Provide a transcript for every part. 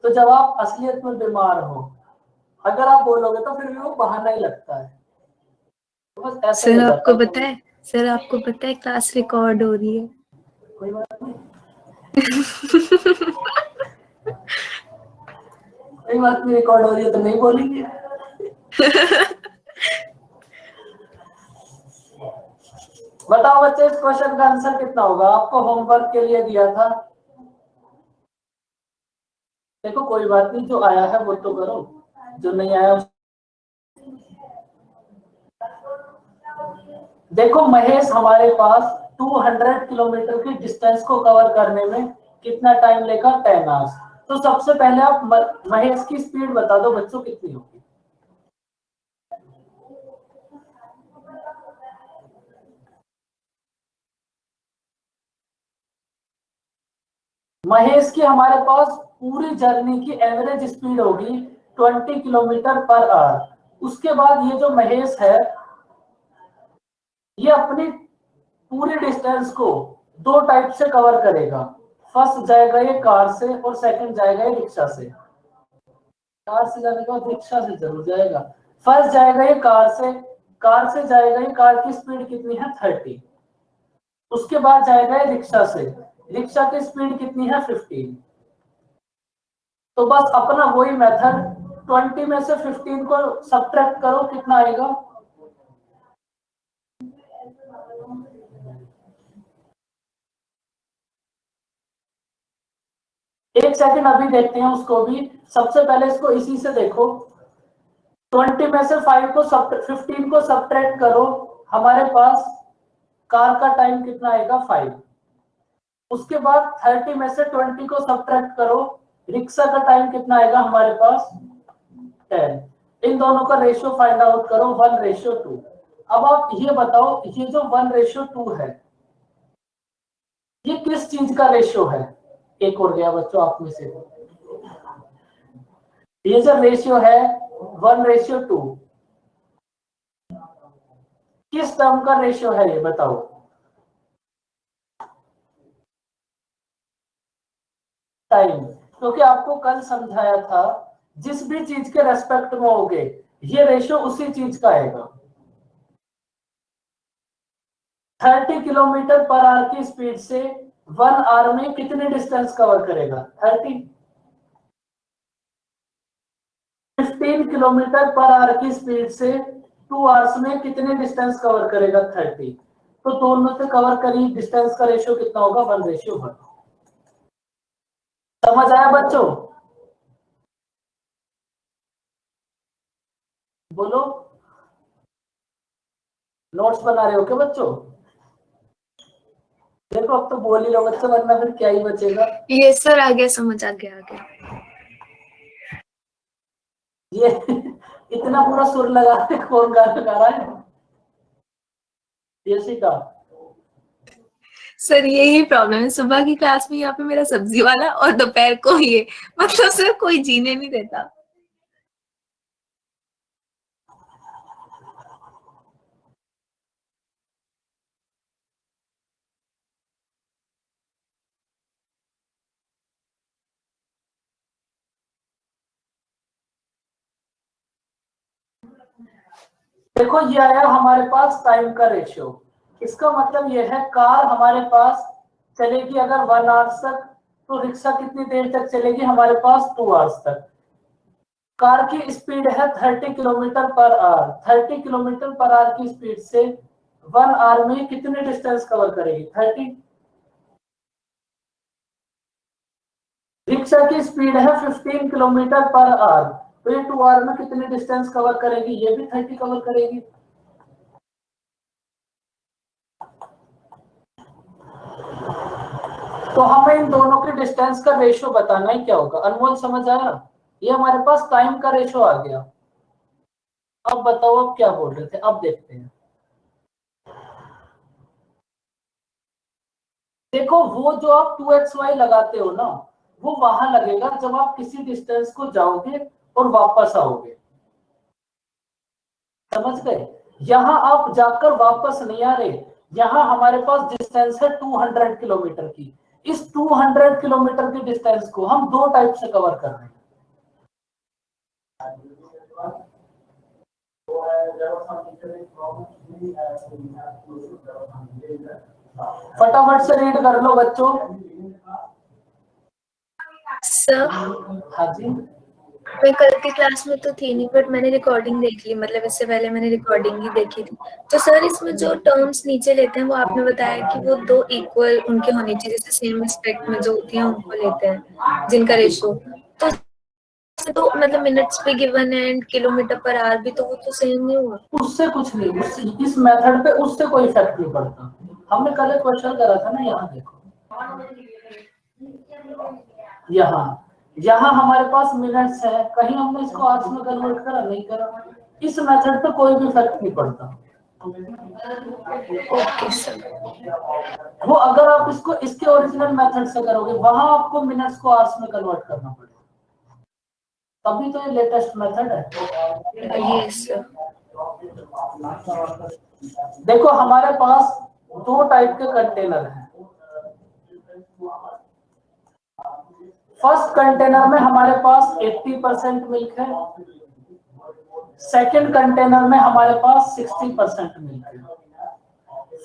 तो जब आप असलियत में बीमार हो, अगर आप बोलोगे तो फिर भी वो बहाना ही लगता है। तो बस ऐसा ही सर हो जाता आपको है। पता है, सर आपको पता है क्लास रिकॉर्ड हो रही है। कोई बात नहीं, कोई बात नहीं, रिकॉर्ड हो रही है तो नहीं बोलेंगे। बताओ बच्चे, इस क्वेश्चन का आंसर कितना होगा? आपको होमवर्क के लिए दिया था। देखो कोई बात नहीं, जो आया है वो तो करो, जो नहीं आया। देखो महेश हमारे पास 200 किलोमीटर की डिस्टेंस को कवर करने में कितना टाइम लेगा? 10 आवर्स। तो सबसे पहले आप महेश की स्पीड बता दो बच्चों, कितनी होगी? महेश की हमारे पास पूरी जर्नी की एवरेज स्पीड होगी 20 किलोमीटर पर आवर। उसके बाद ये जो महेश है, ये अपनी पूरी डिस्टेंस को दो टाइप से कवर करेगा। फर्स्ट जाएगा ये कार से और सेकंड जाएगा ये रिक्शा से। कार से जाने के बाद रिक्शा से जरूर जाएगा। फर्स्ट जाएगा ये कार से, कार से जाएगा ये, कार की स्पीड कितनी है? 30। उसके बाद जाएगा ये रिक्शा से, रिक्शा की स्पीड कितनी है? 15। तो बस अपना वही मेथड, 20 में से 15 को सब्ट्रैक्ट करो, कितना आएगा? एक सेकंड अभी देखते हैं उसको भी। सबसे पहले इसको इसी से देखो, 20 में से 15 को सब्ट्रैक्ट करो, हमारे पास कार का टाइम कितना आएगा? 5। उसके बाद 30 में से 20 को सब्ट्रैक्ट करो, रिक्शा का टाइम कितना आएगा हमारे पास? 10। इन दोनों का रेशियो फाइंड आउट करो, 1:2। अब आप ये बताओ, ये जो 1:2 है, ये किस चीज का रेशियो है? एक और गया बच्चों आप में से। ये जो रेशियो है 1:2, किस टर्म का रेशियो है ये बताओ? टाइम। क्योंकि आपको कल समझाया था, जिस भी चीज के रेस्पेक्ट में होगे ये रेशियो उसी चीज का आएगा। 30 किलोमीटर पर आवर की स्पीड से 1 आवर में कितनी डिस्टेंस कवर करेगा? 30। 15 किलोमीटर पर आवर की स्पीड से 2 आवर्स में कितनी डिस्टेंस कवर करेगा? 30। तो दोनों से कवर करी डिस्टेंस का रेशियो कितना होगा? 1:1। समझ आया बच्चों? बोलो, नोट्स बना रहे हो क्या बच्चों? देखो अब तो बोल ही रहो बच्चों, वरना फिर क्या ही बचेगा। ये सर आ गया, समझ आ गया, आ गया। ये इतना पूरा सुर लगा के कौन गाना गा रहा है? ये सीखा? सर यही प्रॉब्लम है, सुबह की क्लास में यहाँ पे मेरा सब्जी वाला और दोपहर को ये, मतलब सर कोई जीने नहीं देता। देखो ये आया हमारे पास टाइम का रेशियो। इसका मतलब ये है, कार हमारे पास चलेगी अगर 1 आवर्स तक, तो रिक्शा कितनी देर तक चलेगी हमारे पास? 2 आवर्स तक। कार की स्पीड है 30 kilometre per hour. 30 kilometre per hour की स्पीड से 1 आवर में कितनी डिस्टेंस कवर करेगी? 30। रिक्शा की स्पीड है 15 किलोमीटर पर आवर, तो ये 2 आवर में कितनी डिस्टेंस कवर करेगी? ये भी 30 कवर करेगी। तो हमें इन दोनों के डिस्टेंस का रेशियो बताना है, क्या होगा? अनमोल समझ आया? ये हमारे पास टाइम का रेशियो आ गया। अब बताओ, अब क्या बोल रहे थे, अब देखते हैं। देखो वो जो आप 2xy लगाते हो ना, वो वहां लगेगा जब आप किसी डिस्टेंस को जाओगे और वापस आओगे। समझ गए? यहां आप जाकर वापस नहीं आ रहे, यहां हमारे पास डिस्टेंस है 200 किलोमीटर की। इस 200 किलोमीटर की डिस्टेंस को हम दो टाइप से कवर कर रहे हैं। फटाफट से रीड कर लो बच्चों। सर हाँ जी, मैं कल की क्लास में तो थी नहीं, बट मैंने रिकॉर्डिंग देख ली, मतलब इससे पहले मैंने रिकॉर्डिंग ही देखी थी। तो सर इसमें जो टर्म्स नीचे लेते हैं वो आपने बताया कि वो दो इक्वल उनके होने चाहिए, जैसे सेम एस्पेक्ट में जो होती हैं उनको लेते हैं जिनका रेशो। तो मतलब मिनट्स पे गिवन है एंड किलोमीटर पर आवर भी, तो वो तो सेम नहीं हुआ। उससे कुछ नहीं, उससे इस मेथड पे उससे कोई इफेक्ट नहीं पड़ता। हमने कल एक क्वेश्चन करा था ना, यहाँ देखो, यहाँ हमारे पास मिनट्स है, कहीं हमने इसको आवर्स में कन्वर्ट करा नहीं करा। इस मेथड पे कोई भी इफेक्ट नहीं पड़ता। Okay sir. वो अगर आप इसको इसके ओरिजिनल मेथड से करोगे, वहां आपको मिनट्स को आवर्स में कन्वर्ट करना पड़ेगा, तभी तो ये लेटेस्ट मेथड है। ये सर। देखो हमारे पास दो टाइप के कंटेनर हैं। फर्स्ट कंटेनर में हमारे पास 80% मिल्क है, सेकंड कंटेनर में हमारे पास 60% मिल्क है।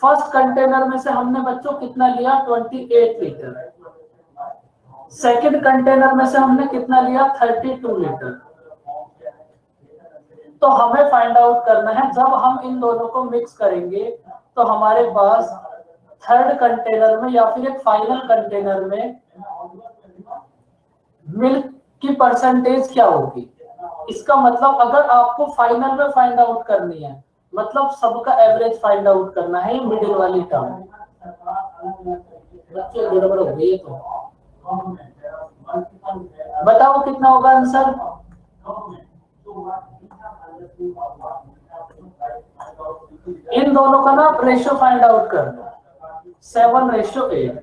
फर्स्ट कंटेनर में से हमने बच्चों कितना लिया, 28 लीटर। सेकंड कंटेनर में से हमने कितना लिया, 32 लीटर। तो हमें फाइंड आउट करना है, जब हम इन दोनों को मिक्स करेंगे तो हमारे पास थर्ड कंटेनर में या फिर एक फाइनल कंटेनर में मिल्क की परसेंटेज क्या होगी। इसका मतलब अगर आपको फाइनल में फाइंड आउट करनी है, मतलब सबका एवरेज फाइंड आउट करना है, ये मिडिल वाली टर्म। बच्चों गड़बड़ हो गई है, तो बताओ कितना होगा आंसर। इन दोनों का ना रेशियो फाइंड आउट कर दो, 7:8।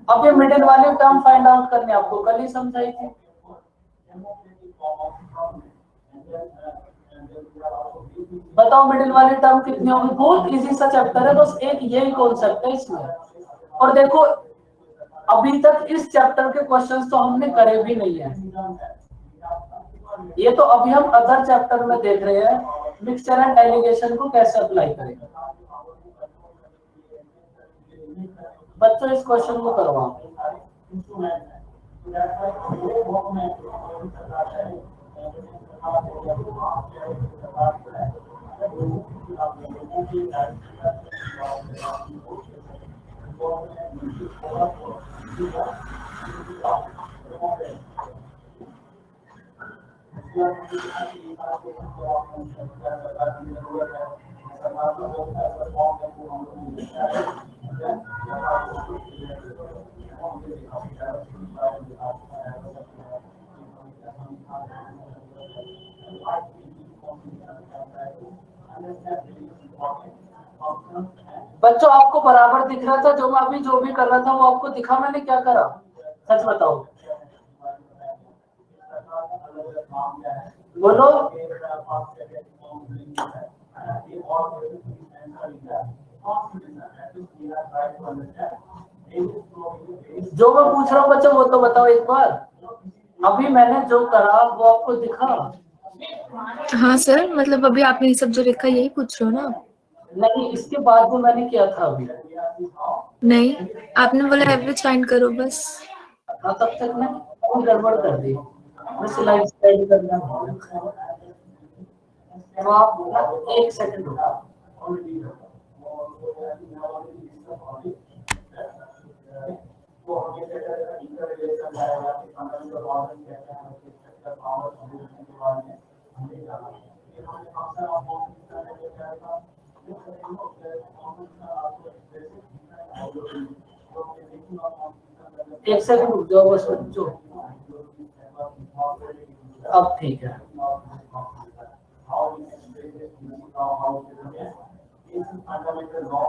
अब ये मिडिल वाली टर्म फाइंड आउट करनी आपको कल ही समझाई थी। बताओ मिडिल वाली टर्म कितनी होगी। बहुत इजी सा चैप्टर है, बस एक यही कॉन्सेप्ट है इसमें। और देखो अभी तक इस चैप्टर के क्वेश्चंस तो हमने करे भी नहीं है, ये तो अभी हम अदर चैप्टर में देख रहे हैं मिक्सचर एंड एलिगेशन को कैसे अप्लाई करें। बच्चों इस क्वेश्चन को करवाओ। बच्चों आपको बराबर दिख रहा था जो मैं अभी जो भी कर रहा था, वो आपको दिखा मैंने क्या करा, सच बताओ बोलो। जो मैं पूछ रहा हूँ बच्चों वो तो बताओ एक बार, अभी मैंने जो करा वो आपको दिखा। हाँ सर, मतलब अभी आपने ये सब जो लिखा यही पूछ रहे हो ना। नहीं, इसके बाद जो मैंने किया था अभी नहीं, आपने बोला एवरेज फाइंड करो बस। हाँ, तब तक मैं और गड़बड़ कर दी, स्लाइड स्लाइड करना। तो आप एक सेकंड रुको। एक सेकंड रुक जाओ बस बच्चों, अब ठीक है।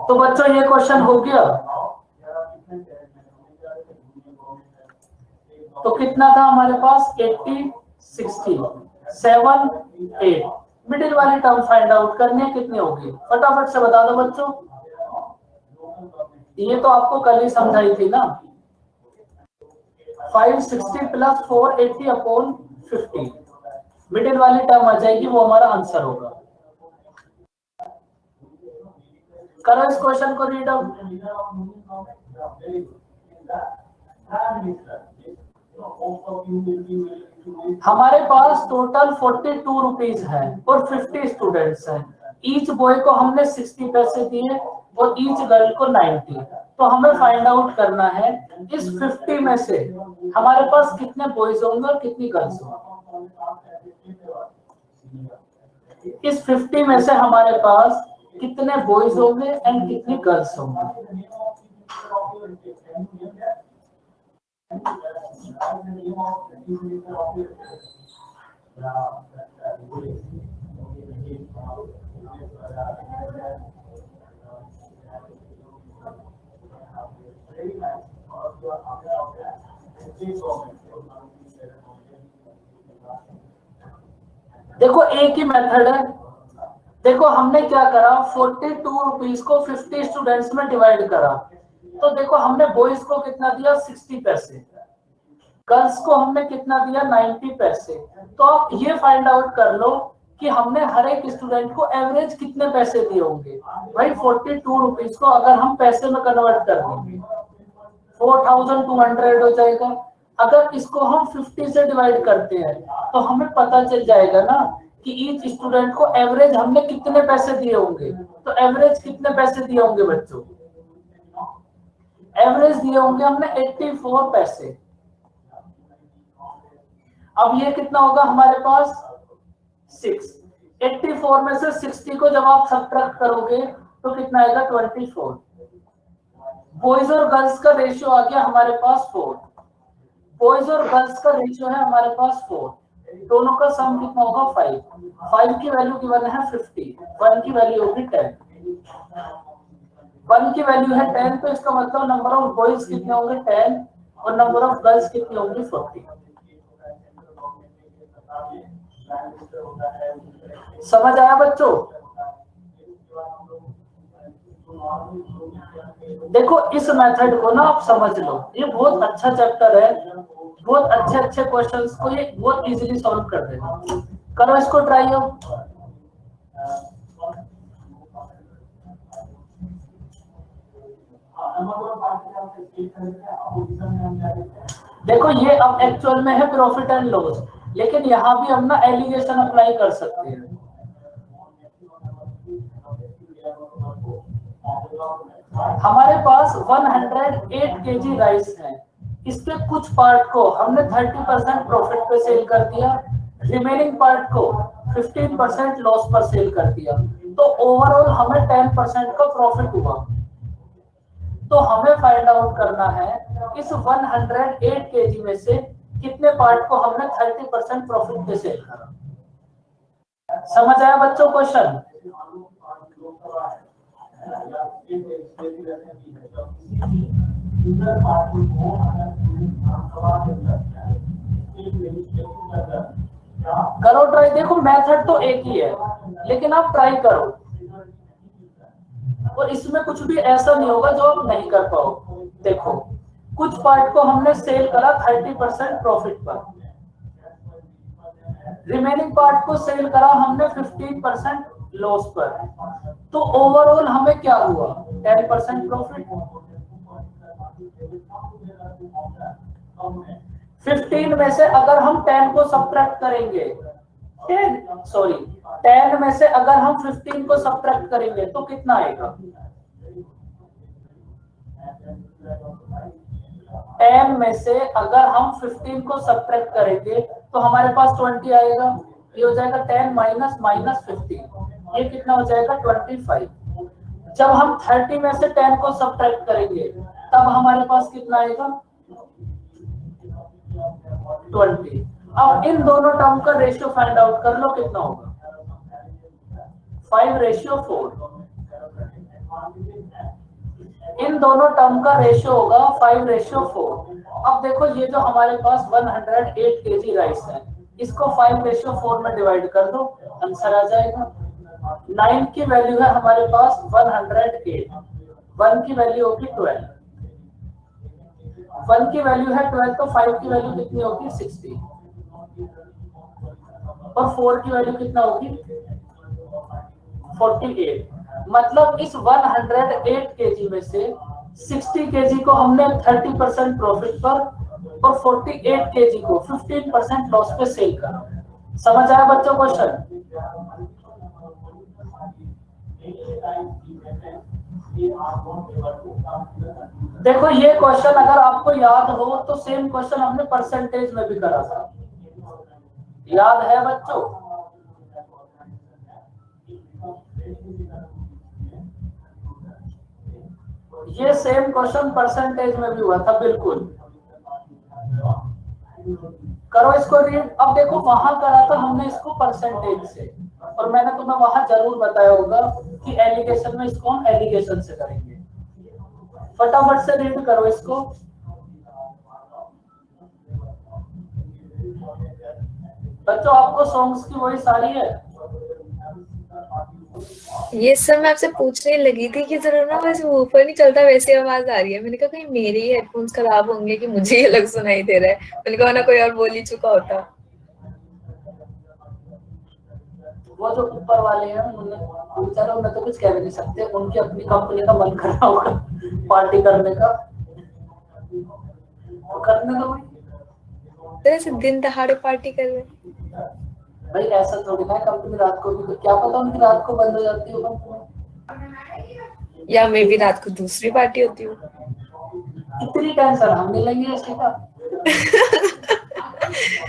तो बच्चों ये क्वेश्चन हो गया, तो कितना था हमारे पास, 80 60 7 8। मिडिल वाली टर्म फाइंड आउट करनी है, कितनी होगी फटाफट से बता दो बच्चों। ये तो आपको कल ही समझाई थी ना, 560 + 480/50। मिडिल वाली टर्म आ जाएगी, वो हमारा आंसर होगा। करो इस क्वेश्चन को रीड आउट। हमारे पास टोटल 42 रुपीज है और 50 स्टूडेंट्स हैं। ईच बॉय को हमने 60 पैसे दिए और ईच गर्ल को 90। तो हमें फाइंड आउट करना है इस 50 में से हमारे पास कितने बॉयज होंगे और कितनी गर्ल्स होंगी। इस 50 में से हमारे पास कितने बॉयज होंगे एंड कितनी गर्ल्स होंगी। देखो एक ही मेथड है। देखो हमने क्या करा, 42 रुपीज को 50 स्टूडेंट्स में डिवाइड करा। तो देखो हमने बॉयज को कितना दिया, 60 पैसे, गर्ल्स को हमने कितना दिया, 90 पैसे। तो आप ये फाइंड आउट कर लो कि हमने हर एक स्टूडेंट को एवरेज कितने पैसे दिए होंगे। भाई 42 रुपीज को अगर हम पैसे में कन्वर्ट कर देंगे 4200 हो जाएगा। अगर इसको हम 50 से डिवाइड करते हैं तो हमें पता चल जाएगा ना कि ईच स्टूडेंट को एवरेज हमने कितने पैसे दिए होंगे। तो एवरेज कितने पैसे दिए होंगे बच्चों, एवरेज दिए होंगे हमने 84 पैसे। अब ये कितना होगा हमारे पास 6। 84 में से 60 को जब आप सब्ट्रैक्ट करोगे तो कितना आएगा 24। बॉयज और गर्ल्स का रेशियो आ गया हमारे पास 4। बॉयज और गर्ल्स का रेशियो है हमारे पास 4। दोनों का सम कितना होगा 5। 5 की वैल्यू गिवन है 50, 1 की वैल्यू होगी 10। 1 की वैल्यू है 10, तो इसका मतलब नंबर ऑफ बॉयज कितने होंगे 10 और नंबर ऑफ गर्ल्स कितनी होंगी 40। समझ आया बच्चों। देखो इस मेथड को ना आप समझ लो, ये बहुत अच्छा चैप्टर है, बहुत अच्छे क्वेश्चंस को ये बहुत इजीली सॉल्व कर देगा। करो इसको ट्राई हो। देखो ये अब एक्चुअल में है प्रॉफिट एंड लॉस, लेकिन यहाँ भी हम ना एलिगेशन अप्लाई कर सकते हैं। हमारे पास 108 केजी राइस है, इसके कुछ पार्ट को हमने 30% प्रॉफिट पे सेल कर दिया, रिमेनिंग पार्ट को 15% लॉस पर सेल कर दिया। तो ओवरऑल हमें 10% का प्रॉफिट हुआ। तो हमें फाइंड आउट करना है इस 108 केजी में से कितने पार्ट को हमने 30% प्रॉफिट पे सेल करा। समझ आया बच्चों क्वेश्चन। करो ट्राई। देखो मेथड तो एक ही है, लेकिन आप ट्राई करो और इसमें कुछ भी ऐसा नहीं होगा जो आप नहीं कर पाओ। देखो कुछ पार्ट को हमने सेल करा 30% प्रॉफिट पर, रिमेनिंग पार्ट को सेल करा हमने 15% लॉस पर। तो ओवरऑल हमें क्या हुआ 10% प्रॉफिट। 15 में से अगर हम 10 को सब्ट्रैक्ट करेंगे 10 में से अगर हम 15 को सब्ट्रैक्ट करेंगे तो कितना आएगा। 10 में से अगर हम 15 को सब्ट्रैक्ट करेंगे तो हमारे पास 20 आएगा। ये हो जाएगा 10 माइनस माइनस 15, ये कितना हो जाएगा 25। जब हम 30 में से 10 को सब्ट्रैक्ट करेंगे तब हमारे पास कितना आएगा 20। अब इन दोनों टर्म का रेशियो फाइंड आउट कर लो कितना होगा 5:4। इन दोनों टर्म का रेशियो होगा 5:4। अब देखो ये जो हमारे पास 108 केजी राइस है, इसको 5:4 में डिवाइड कर दो, आंसर आ जाएगा। 9 की वैल्यू है हमारे पास 108, 1 की वैल्यू होगी 12, 1 की वैल्यू है 12, तो 5 की वैल्यू कितनी होगी 60। और 4 की वैल्यू कितना होगी 48। मतलब इस 108 केजी में से 60 केजी को हमने 30% प्रॉफिट पर और 48 केजी को 15% लॉस पे सेल करा। समझ आया बच्चों क्वेश्चन? देखो ये क्वेश्चन अगर आपको याद हो तो सेम क्वेश्चन हमने परसेंटेज में भी करा था, याद है बच्चों? ये सेम क्वेश्चन परसेंटेज में भी हुआ था, बिल्कुल। करो इसको रीड। अब देखो वहां करा था हमने इसको परसेंटेज से, और मैंने तुम्हें वहां जरूर बताया होगा कि एलिगेशन में इसको हम एलिगेशन से करेंगे। फटाफट से रीड करो इसको। बच्चों आपको सॉन्ग्स की वही सारी है? ये सर मैं आपसे पूछने लगी थी कि जरा ना वैसे वूफर नहीं चलता वैसी आवाज आ रही है। मैंने कहा कहीं मेरे ही हेडफोन्स खराब होंगे कि मुझे ये अलग सुनाई दे रहा है। मैंने कहा ना कोई और बोल ही चुका होता। वो जो ऊपर वाले हैं बेचारे उन्हें तो कुछ कह भी नहीं सकते, उनकी अपनी कंपनी का मन कर रहा होगा पार्टी करने का, तो करने दो भाई। ऐसे दिन दहाड़े पार्टी कर रहे भाई ऐसा थोड़ी ना कंपनी रात को भी, तो क्या पता उनकी रात को बंद हो जाती हो कंपनी, या मे भी रात को दूसरी पार्टी होती हो। इतनी टेंशन हम नहीं लेंगे इसके का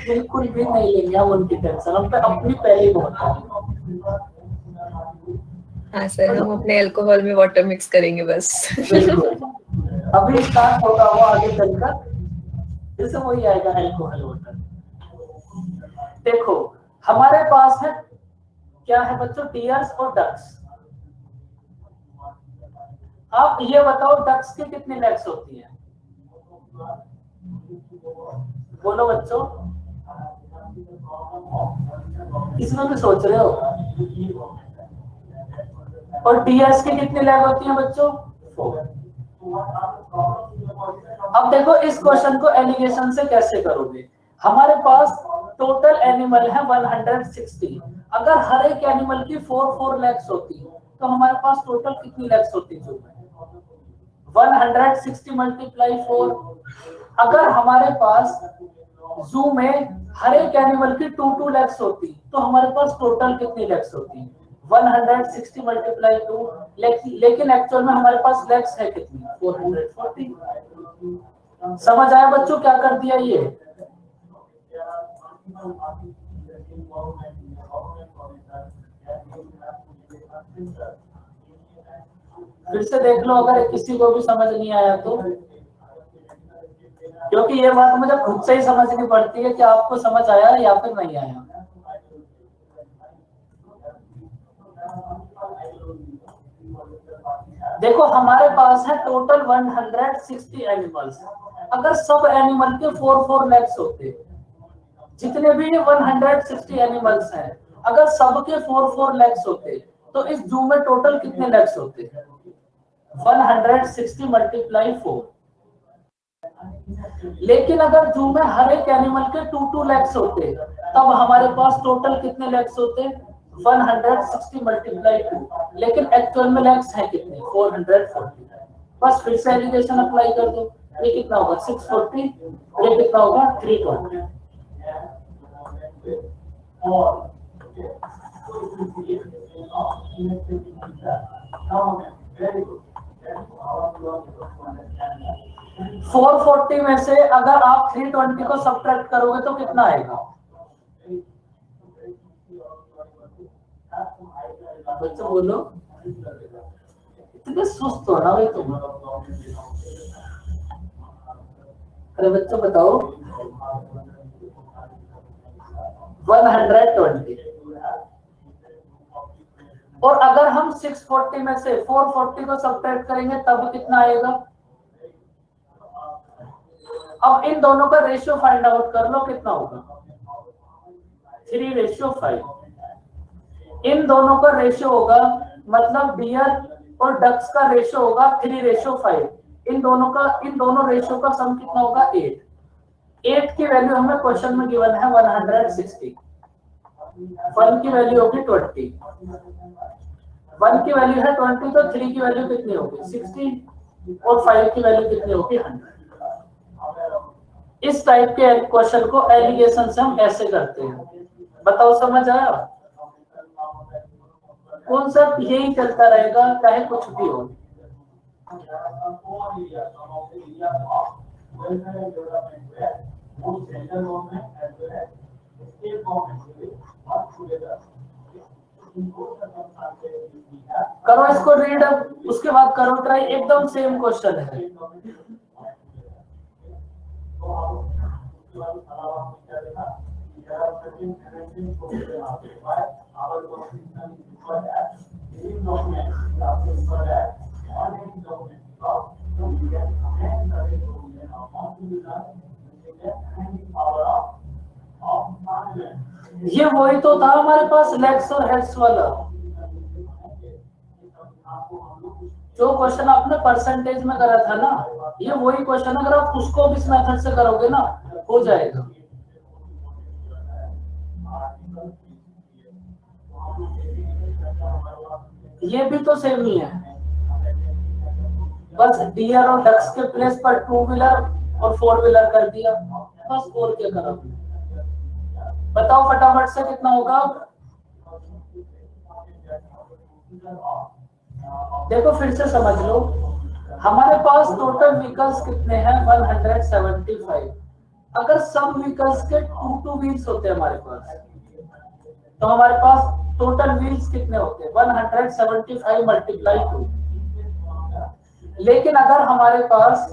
बिल्कुल भी नहीं लेंगे हम उनकी टेंशन, हम पे अपनी पहली बहुत है। हाँ सर, हम अपने अल्कोहल में वाटर मिक्स करेंगे बस। बिल्कुल अभी स्टार्ट होगा वो आगे चलकर, जैसे वही आएगा अल्कोहल वाटर। देखो हमारे पास है क्या है बच्चों, डियर्स और डक्स। आप ये बताओ डक्स की कितनी लेग्स होती है? बोलो बच्चों, इसमें भी सोच रहे हो? और डियर्स की कितनी लेग होती है बच्चों? 4। अब देखो इस क्वेश्चन को एलिगेशन से कैसे करोगे। हमारे पास टोटल एनिमल है 160। अगर हर एक एनिमल की 4 लेग्स होती तो हमारे पास टोटल कितनी लेग्स होती? जो 160 मल्टीप्लाई 4। अगर हमारे पास जू में हर एक एनिमल की 2 लेग्स होती तो हमारे पास टोटल कितनी लेग्स होती? 160 मल्टीप्लाई 2। लेकिन एक्चुअल में हमारे पास लेग्स है कितनी? 440। समझ आया बच्चों क्या कर दिया ये? फिर से देख लो अगर किसी को भी समझ नहीं आया तो, क्योंकि ये बात मुझे खुद से ही समझनी पड़ती है कि आपको समझ आया या फिर नहीं आया। देखो हमारे पास है टोटल 160 एनिमल्स। अगर सब एनिमल के 4 लेग्स होते, जितने भी 160 एनिमल्स हैं, अगर सबके 4 लेग्स होते तो इस जू में टोटल कितने लेग्स होते? 160 मल्टीप्लाई 4। लेकिन अगर जू में हर एक एनिमल के 2 लेग्स होते तब हमारे पास टोटल कितने लेग्स होते? 160 मल्टीप्लाई 2। लेकिन एक्चुअल में लेग्स है कितने? 440। बस फिर से एलिगेशन अप्लाई कर दो। ये कितना होगा? 640। और ये कितना होगा? 320। और 440 में से अगर आप 320 को सब्ट्रैक्ट करोगे तो कितना आएगा? बच्चों बोलो, इतने सुस्त हो ना भाई तुम। अरे बच्चों बताओ। 120। और अगर हम 640 में से 440 को सब्ट्रैक्ट करेंगे तब कितना आएगा? अब इन दोनों का रेशियो फाइंड आउट कर लो, कितना होगा? 3:5। इन दोनों का रेशियो होगा, मतलब डियर और डक्स का रेशियो होगा 3:5। इन दोनों रेशियो का सम कितना होगा? 8। 8 की वैल्यू हमें क्वेश्चन में गिवन है 160। 1 की वैल्यू होगी 20, 1 की वैल्यू है 20 तो 3 की वैल्यू कितनी होगी 60 और 5 की वैल्यू कितनी होगी 100। इस टाइप के क्वेश्चन को एलिगेशन से हम ऐसे करते हैं। बताओ समझ आया? कॉन्सेप्ट यही चलता रहेगा चाहे कुछ भी हो। करो इसको रीड, उसके बाद करो ट्राई, एकदम सेम क्वेश्चन है। ये वही तो था हमारे पास लेग्स और हेड्स वाला, जो क्वेश्चन आपने परसेंटेज में करा था ना, ये वही क्वेश्चन अगर आप उसको भी इस मेथड से करोगे ना हो जाएगा। ये भी तो सेम ही है, बस डियर और डक्स के प्लेस पर 2 व्हीलर और 4 व्हीलर कर दिया, बस और क्या करा। बताओ फटाफट से कितना होगा। देखो फिर से समझ लो, हमारे पास टोटल व्हीकल्स कितने हैं 175। अगर सब व्हीकल्स के 2 व्हील्स होते हैं हमारे पास, तो हमारे पास टोटल व्हील्स कितने होते हैं 175 मल्टीप्लाई 2। लेकिन अगर हमारे पास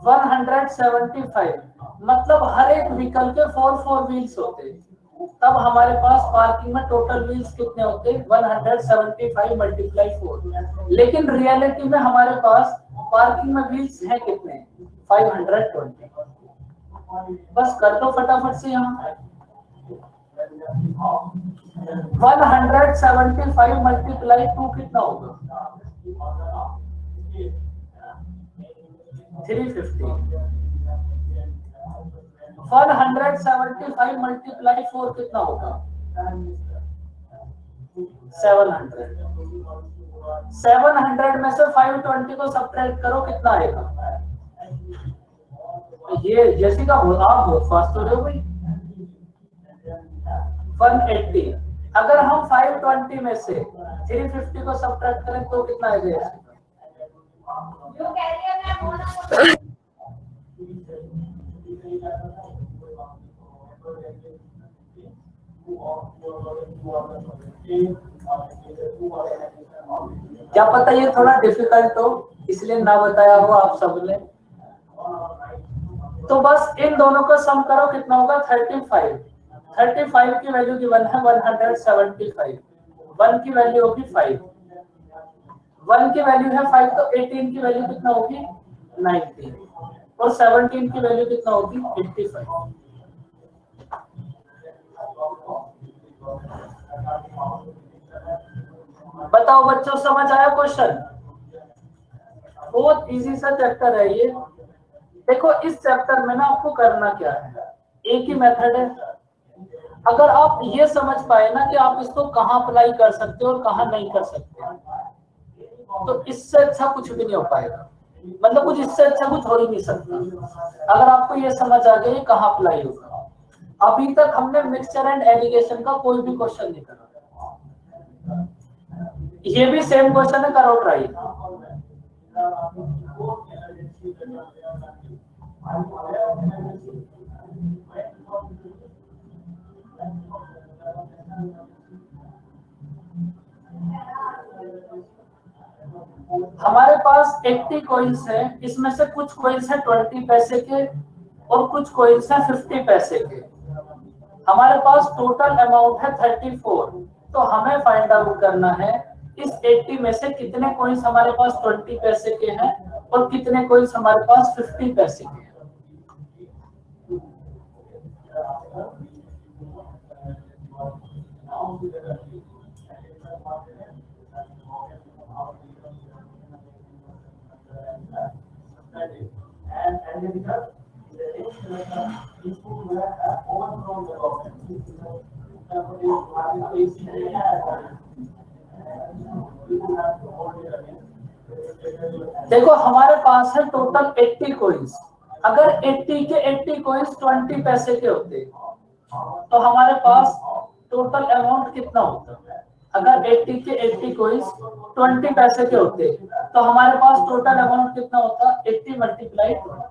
175 मतलब हर एक व्हीकल के 4 व्हील्स होते, तब हमारे पास पार्किंग में टोटल व्हील्स कितने होते 175 मल्टीप्लाई 4। लेकिन रियलिटी में हमारे पास पार्किंग में व्हील्स हैं कितने 520। बस कर दो फटाफट से यहाँ 175 मल्टीप्लाई 2 कितना होगा 350। 175 मल्टीप्लाई 4 कितना होगा 700। 700 में से 520 को सब्ट्रैक्ट करो कितना आएगा। ये जैसिका आप बहुत फास्ट हो रहे हो भाई। 180। अगर हम 520 में से 350 को सब्ट्रैक्ट करें तो कितना आएगा। क्या पता ये थोड़ा डिफिकल्ट हो इसलिए ना बताया हो आप सबने। तो बस इन दोनों का सम करो कितना होगा 35। 35 की वैल्यू गिवन है 175, 1 की वैल्यू होगी 5, 1 की वैल्यू है 5 तो 18 की वैल्यू कितना होगी 90 और 17 की वैल्यू कितना होगी 85। बताओ बच्चों समझ आया क्वेश्चन। बहुत इजी सा चैप्टर है ये। देखो इस चैप्टर में ना आपको करना क्या है, एक ही मेथड है। अगर आप ये समझ पाए ना कि आप इसको कहाँ अप्लाई कर सकते हो और कहाँ नहीं कर सकते, तो इससे अच्छा कुछ भी नहीं हो पाएगा। मतलब कुछ इससे अच्छा कुछ हो ही नहीं सकता अगर आपको ये समझ आ गया कहाँ अप्लाई होगा। अभी तक हमने मिक्सचर एंड एलिगेशन का कोई भी क्वेश्चन नहीं करा, ये भी सेम क्वेश्चन है, करो ट्राई। हमारे पास 80 कॉइन्स है, इसमें से कुछ कॉइन्स है 20 पैसे के और कुछ कॉइन्स है 50 पैसे के। हमारे पास टोटल अमाउंट है 34। तो हमें फाइंड आउट करना है इस 80 में से कितने कॉइन्स हमारे पास 20 पैसे के हैं और कितने कॉइन्स हमारे पास 50 पैसे के हैं। देखो हमारे पास है टोटल 80 कॉइन्स। अगर 80 के 80 कॉइन्स 20 पैसे के होते तो हमारे पास टोटल अमाउंट कितना होता? अगर 80 के 80 कॉइन्स 20 पैसे के होते तो हमारे पास टोटल अमाउंट कितना होता? 80 मल्टीप्लाई 20।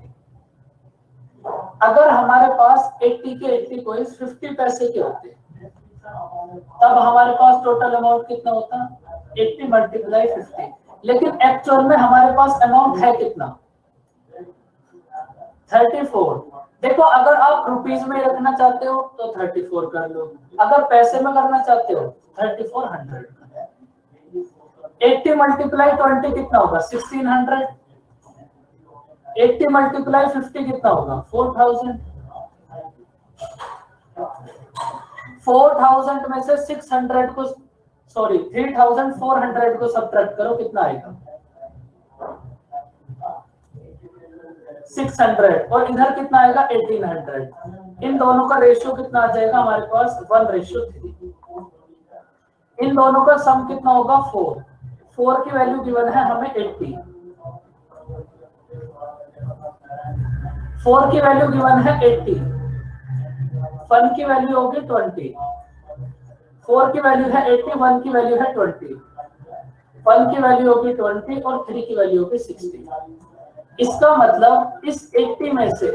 अगर हमारे पास 80 के 80 कॉइन्स 50 पैसे के होते तब हमारे पास टोटल अमाउंट कितना होता? 80 मल्टीप्लाई 50। लेकिन एक्चुअल में हमारे पास अमाउंट है कितना? 34। देखो अगर आप रुपीस में रखना चाहते हो तो 34 कर लो, अगर पैसे में करना चाहते हो 3400। 80 मल्टीप्लाई 20 कितना होगा? 1600। 80 मल्टीप्लाई 50 कितना होगा? 4000। 4000 में से 600 को 3400 को सब्ट्रैक्ट करो, कितना आएगा? 600। और इधर कितना आएगा? 1800। इन दोनों का रेशियो कितना आ जाएगा हमारे पास? 1:3। इन दोनों का सम कितना होगा? 4। 4 की वैल्यू गिवन है हमें 80। 4 की वैल्यू गिवन है 80। 1 की वैल्यू होगी 20। 4 की वैल्यू है 80, 1 की वैल्यू है 20। 1 की वैल्यू होगी 20 और 3 की वैल्यू होगी 60। इसका मतलब इस 80 में से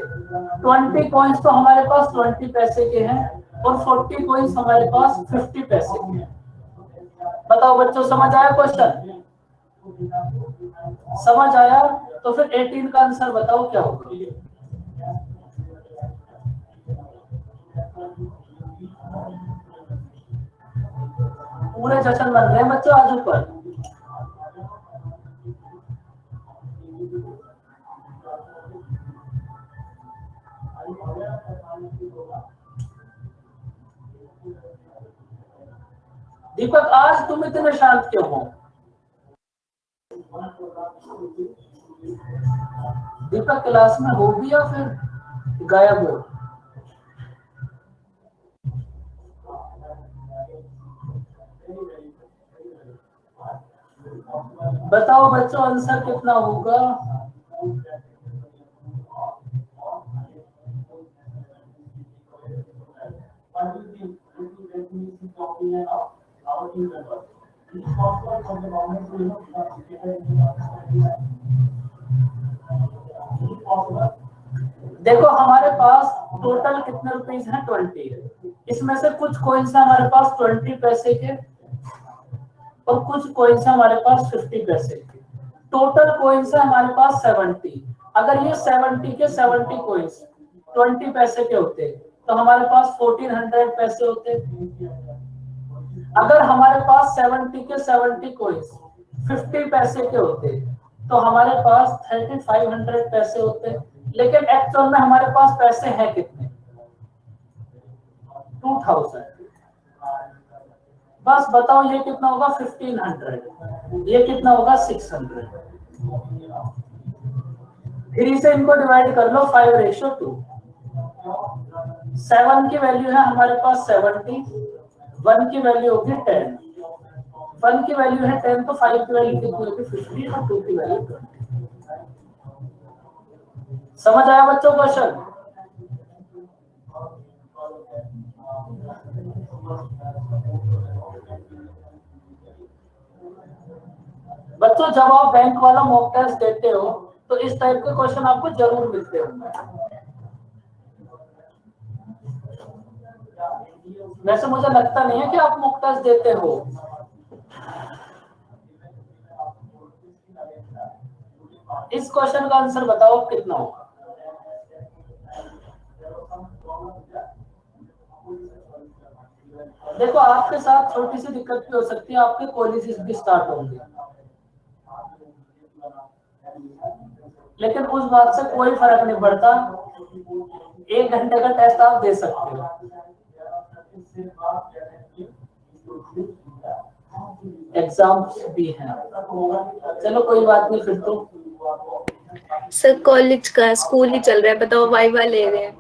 20 कॉइन्स तो हमारे पास 20 पैसे के हैं और 40 कॉइन्स हमारे पास 50 पैसे के हैं। बताओ बच्चों, समझ आया क्वेश्चन? समझ आया? तो फिर 18 का आंसर बताओ क्या होगा? पूरे जश्न बन रहे हैं बच्चों आज ऊपर। दीपक आज तुम इतने शांत क्यों हो? दीपक क्लास में हो भी या फिर गायब हो? बताओ बच्चों आंसर कितना होगा? देखो हमारे पास टोटल कितने रुपीस हैं? 20। इसमें से कुछ कॉइन्स है हमारे पास 20 पैसे के और कुछ कॉइन्स है हमारे पास 50 पैसे के। टोटल कॉइन्स है हमारे पास 70। अगर ये 70 के 70 कॉइन्स 20 पैसे के होते तो हमारे पास 1400 पैसे होते। अगर हमारे पास 70 के 70 कॉइन्स 50 पैसे के होते तो हमारे पास 3500 पैसे होते। लेकिन एक्चुअल में हमारे पास पैसे हैं कितने? 2000। बस बताओ ये कितना होगा? 1500। ये कितना होगा? 600। 3 से इनको डिवाइड कर लो 5:2। 7 की वैल्यू है हमारे पास 70। 1 की वैल्यू होगी 10। 1 की वैल्यू है 10 तो 5 की वैल्यू कितनी होगी? 50 और 2 की वैल्यू 20। समझ आया बच्चों क्वेश्चन? बच्चों जब आप बैंक वाला मॉक टेस्ट देते हो तो इस टाइप के क्वेश्चन आपको जरूर मिलते होंगे। वैसे मुझे लगता नहीं है कि आप मॉक टेस्ट देते हो। इस क्वेश्चन का आंसर बताओ कितना होगा? देखो आपके साथ छोटी सी दिक्कत भी हो सकती है, आपके कॉलेजेस भी स्टार्ट होंगे, लेकिन उस बात से कोई फर्क नहीं पड़ता। 1 घंटे का टेस्ट आप दे सकते हो। एग्जाम भी है, चलो कोई बात नहीं। फिर तो सर कॉलेज का स्कूल ही चल रहा है, बताओ वाइवा ले रहे हैं।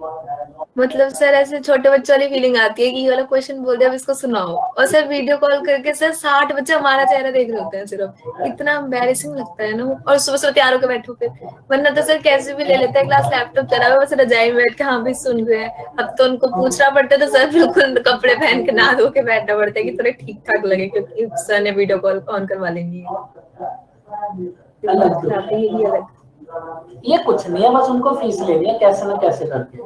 मतलब सर ऐसे छोटे बच्चों वाली फीलिंग आती है कि ये वाला क्वेश्चन बोल दिया अब इसको सुनाओ, और सर वीडियो कॉल करके सर 60 बच्चे हमारा चेहरा देख रहे होते हैं सिर्फ, इतना एम्बैरेसिंग लगता है ना वो। और सुबह सुबह तैयार होकर बैठो फिर, वरना तो सर कैसे भी ले लेते हैं क्लास, लैपटॉप चला हुआ बस रजाई में बैठ के हाँ भी सुन रहे हैं। अब तो उनको पूछना पड़ता है तो सर बिल्कुल कपड़े पहन के नहा धो के बैठना पड़ता है कि थोड़े ठीक ठाक लगे, क्योंकि सर ने वीडियो कॉल ऑन करवा लेंगी। अलग दिमाग खराब है ये भी अलग। ये कुछ नहीं है, बस उनको फीस लेनी है कैसे ना कैसे करके,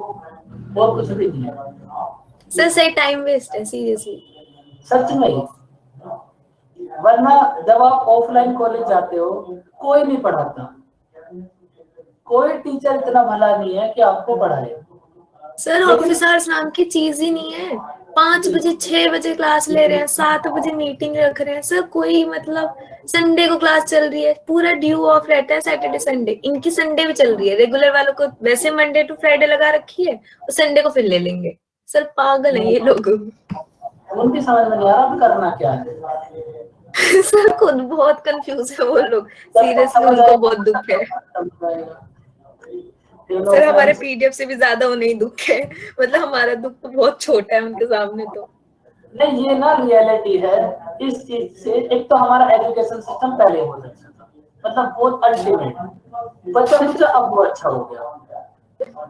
और कुछ भी नहीं है। सर सही टाइम वेस्ट है सीरियसली। सच में ही। वरना जब आप ऑफलाइन कॉलेज जाते हो कोई नहीं पढ़ाता, कोई टीचर इतना भला नहीं है कि आपको पढ़ाए। सर लेकिन ऑफिसर्स नाम की चीज ही नहीं है। 5 बजे 6 बजे क्लास ले रहे हैं, 7 बजे मीटिंग रख रहे हैं सर, कोई मतलब संडे को क्लास चल रही है, पूरा ड्यू ऑफ रहता है सैटरडे संडे, इनकी संडे भी चल रही है, रेगुलर वालों को वैसे मंडे टू फ्राइडे लगा रखी है और संडे को फिर ले लेंगे। सर पागल है ये लोग। उनकी समझ में नहीं आ रहा अब करना क्या है। सर खुद बहुत कंफ्यूज है वो लोग, जब तक सीरियसली समझ उनको आएगा बहुत दुख है। समझ आएगा। सर हमारे पीडीएफ से भी ज्यादा उन्हें दुख है, मतलब हमारा दुख तो बहुत छोटा है उनके सामने तो। नहीं, ये ना रियलिटी है इस चीज से। एक तो हमारा एजुकेशन सिस्टम पहले बहुत अच्छा था, मतलब बहुत अल्टीमेट, बच्चा मुझे अब वो अच्छा हो गया।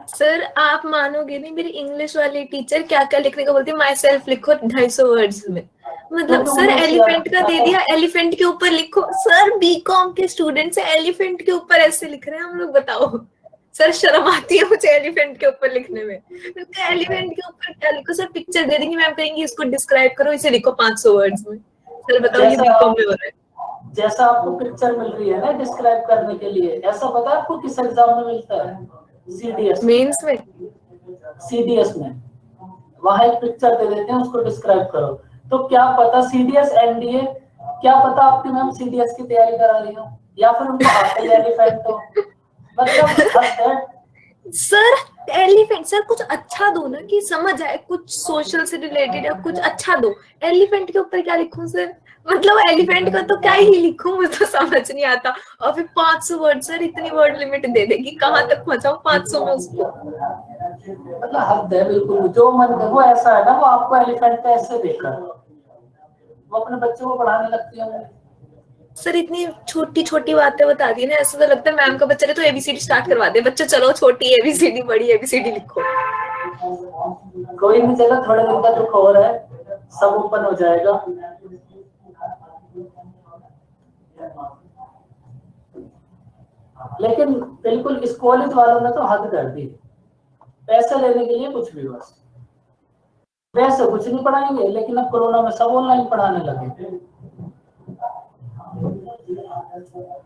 सर आप मानोगे नहीं, मेरी इंग्लिश वाली टीचर क्या क्या लिखने का बोलती है, माई सेल्फ लिखो 250 वर्ड्स में। मतलब क्योंकि सर उन्हें एलिफेंट का दे दिया, एलिफेंट के ऊपर लिखो। सर बीकॉम के स्टूडेंट से एलिफेंट के ऊपर ऐसे लिख रहे हैं हम लोग, बताओ। सर शर्म आती है मुझे एलिफेंट के ऊपर लिखने में। एलिफेंट के ऊपर क्या लिखो सर, पिक्चर दे देंगी मैम, कहेंगी इसको डिस्क्राइब करो, इसे लिखो 500 वर्ड्स में। सर बताओ ये बीकॉम में हो रहा है। जैसा आपको पिक्चर मिल रही है ना डिस्क्राइब करने के लिए, ऐसा पता है आपको किस एग्जाम में मिलता है? सीडीएस मेंस में। सीडीएस में वहां एक पिक्चर दे देते हैं, उसको डिस्क्राइब करो। तो क्या पता सीडीएस एनडीए, क्या पता आपकी मैम सीडीएस की तैयारी करा रही हो, या फिर उनको आता ही एलिफेंट हो। मतलब हद है। सर एलिफेंट सर कुछ अच्छा दो ना कि समझ आए, कुछ सोशल से रिलेटेड या कुछ अच्छा दो। एलिफेंट के ऊपर क्या लिखूं सर, मतलब एलिफेंट का तो क्या ही लिखूं, मुझे तो समझ नहीं आता। और फिर 500 वर्ड, सर इतनी वर्ड लिमिट दे देगी, कहाँ तक पहुंचाऊं 500 में उसको। मतलब हद है बिल्कुल, जो मन कर वो ऐसा है ना, वो आपको एलिफेंट पे ऐसे देखकर वो अपने बच्चों को पढ़ाने लगती है। सर इतनी छोटी छोटी बातें बता दी ना, ऐसा तो लगता है मैम का बच्चा ने तो एबीसीडी स्टार्ट करवा दे, बच्चा चलो छोटी एबीसीडी बड़ी एबीसीडी लिखो। कोई नहीं, चलो थोड़े दिन का दुख और है, सब ओपन हो जाएगा। लेकिन बिल्कुल इस कॉलेज वालों ने तो हद कर दी, पैसे लेने के लिए कुछ भी बस। वैसे कुछ नहीं पढ़ाएंगे, लेकिन अब कोरोना में सब ऑनलाइन पढ़ाने लगे।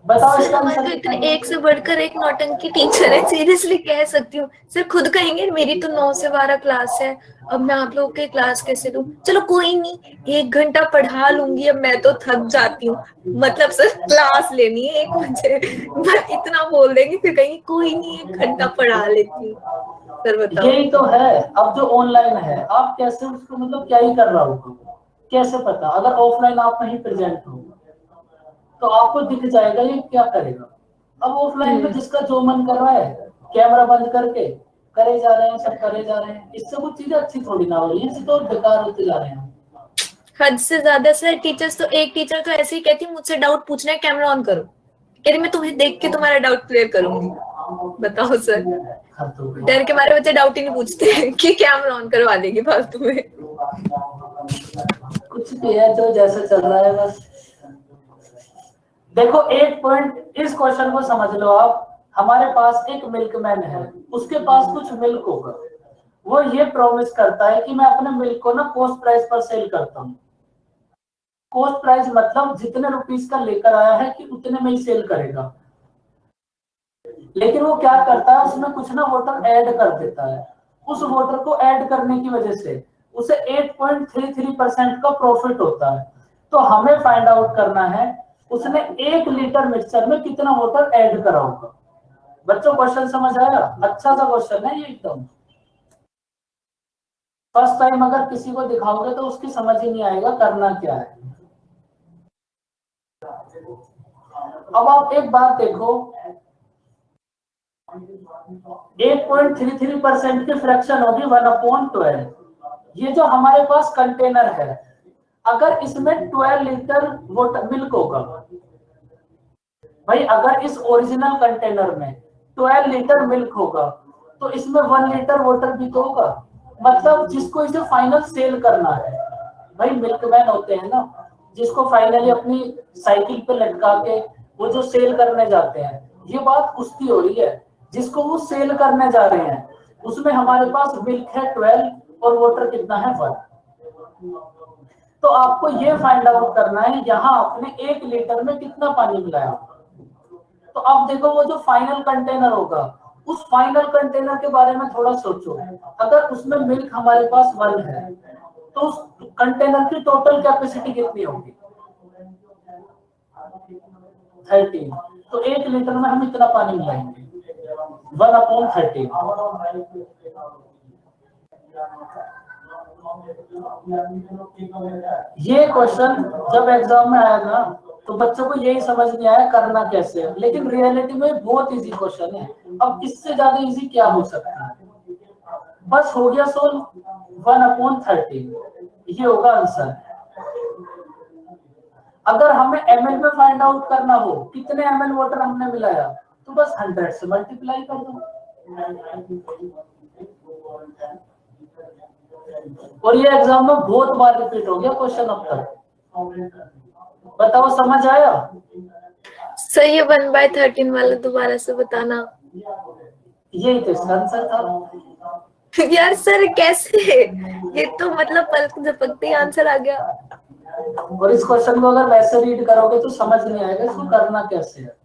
बताओ सर इसका हमारे आंसर तो क्या इतने है? एक से बढ़कर एक नौटंकी टीचर है, सीरियसली कह सकती हूँ। सर खुद कहेंगे मेरी तो 9 से 12 क्लास है, अब मैं आप लोगों के क्लास कैसे लूं, चलो कोई नहीं 1 घंटा पढ़ा लूंगी, अब मैं तो थक जाती हूँ। मतलब सर क्लास लेनी है 1 बजे, बस इतना बोल देंगे, फिर कहेंगे कोई नहीं 1 घंटा पढ़ा लेती हूँ। सर बताओ। यही तो है। अब जो ऑनलाइन है आप कैसे उसको, मतलब क्या ही कर रहा होगा, कैसे पता? अगर ऑफलाइन आप नहीं प्रेजेंट हो तो आपको दिख जाएगा ये क्या करेगा। अब ऑफलाइन में जिसका जो मन कर रहा है कैमरा बंद करके करे जा रहे हैं, सब करे जा रहे हैं। इससे कुछ चीजें अच्छी थोड़ी ना हो रही है, इससे तो बेकार होते जा रहे हैं। हद से ज्यादा सर टीचर्स तो, एक टीचर तो ऐसे ही कहती मुझसे डाउट पूछना है कैमरा ऑन करो, कह रही मैं तुम्हें देख के तुम्हारा डाउट क्लियर करूंगी। बताओ सर, डर के मारे बच्चे डाउट ही नहीं पूछते कि कैमरा ऑन करवा देगी फालतू में। कुछ भी है जो जैसे चल रहा है बस। देखो एक पॉइंट इस क्वेश्चन को समझ लो आप। हमारे पास एक मिल्कमैन है, उसके पास कुछ मिल्क होगा, वो ये प्रॉमिस करता है कि मैं अपने मिल्क को ना कॉस्ट प्राइस पर सेल करता हूँ। कॉस्ट प्राइस मतलब जितने रुपीस का लेकर आया है कि उतने में ही सेल करेगा। लेकिन वो क्या करता है, उसमें कुछ ना वाटर ऐड कर देता है। उस वाटर को ऐड करने की वजह से उसे 8.33% का प्रॉफिट होता है। तो हमें फाइंड आउट करना है उसने 1 लीटर मिक्सचर में कितना वाटर ऐड करा होगा। बच्चों क्वेश्चन समझ आया? अच्छा सा क्वेश्चन है ये एकदम। फर्स्ट टाइम अगर किसी को दिखाओगे तो उसकी समझ ही नहीं आएगा करना क्या है। अब आप एक बात देखो, 8.33% की फ्रैक्शन होगी 1/12। ये जो हमारे पास कंटेनर है, अगर इसमें 12 लीटर वाटर मिल्क होगा, भाई अगर इस ओरिजिनल कंटेनर में 12 लीटर मिल्क होगा तो इसमें 1 लीटर वाटर भी तो होगा। मतलब जिसको इसे फाइनल सेल करना है, भाई मिल्कमैन होते हैं ना, जिसको फाइनली अपनी साइकिल पे लटका के वो जो सेल करने जाते हैं, ये बात उसकी हो रही है। जिसको वो सेल करने जा रहे हैं उसमें हमारे पास मिल्क है 12 और वाटर कितना है 1। तो आपको ये फाइंड आउट करना है यहाँ आपने 1 लीटर में कितना पानी मिलाया। तो अब देखो वो जो फाइनल कंटेनर होगा, उस फाइनल कंटेनर के बारे में थोड़ा सोचो। अगर उसमें मिल्क हमारे पास 1 है तो उस कंटेनर की टोटल कैपेसिटी कितनी होगी 13। तो 1 लीटर में हम इतना पानी मिलाएंगे 1/13। ये क्वेश्चन जब एग्जाम में आया ना तो बच्चों को यही समझ नहीं आया करना कैसे है, लेकिन रियलिटी में बहुत इजी क्वेश्चन है। अब इससे ज्यादा इजी क्या हो सकता है। बस हो गया सोल्व 1/13, ये होगा आंसर। अगर हमें ml में फाइंड आउट करना हो कितने ml वाटर हमने मिलाया, तो बस 100 से मल्टीप्लाई कर दो। और ये एग्जाम में बहुत बार रिपीट हो गया क्वेश्चन अब तक। बताओ समझ आया। सर ये 1/13 वाला दोबारा से बताना। यही तो इसका आंसर था। यार सर कैसे, ये तो मतलब पलक झपकते ही आंसर आ गया। और इस क्वेश्चन को अगर वैसे रीड करोगे तो समझ नहीं आएगा इसको करना कैसे है।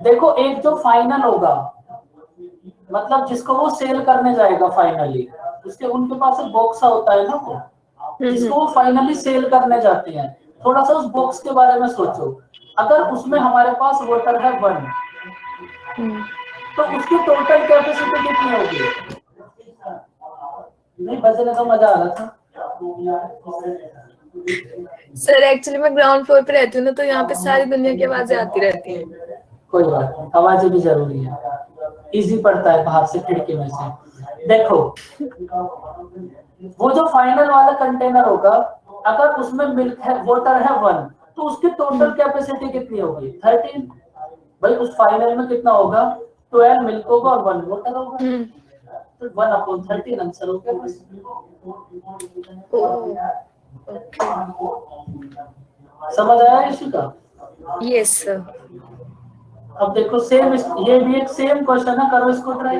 देखो एक जो फाइनल होगा, मतलब जिसको वो सेल करने जाएगा फाइनली, उसके उनके पास एक बॉक्स होता है ना, वो जिसको वो फाइनली सेल करने जाते हैं। थोड़ा सा उस बॉक्स के बारे में सोचो। अगर उसमें हमारे पास वाटर है 1, तो उसकी टोटल कैपेसिटी कितनी होगी। नहीं बजने का मजा आ रहा था। सर एक्चुअली मैं ग्राउंड फ्लोर पे रहती हूँ ना, तो यहाँ पे सारी दुनिया की आवाजें आती रहती हैं। कोई बात नहीं, आवाजें भी जरूरी है, इजी पड़ता है बाहर से खिड़की में से। देखो वो जो फाइनल वाला कंटेनर होगा, अगर उसमें मिल्क है वाटर है 1, तो उसकी टोटल कैपेसिटी कितनी होगी 13। भाई उस फाइनल में कितना होगा 12 मिल्क होगा और 1 वाटर होगा, तो 1/13 आंसर हो गया बस। समझ आया इसी का। Yes sir. अब देखो सेम, ये भी एक सेम क्वेश्चन है, करो इसको ट्राई।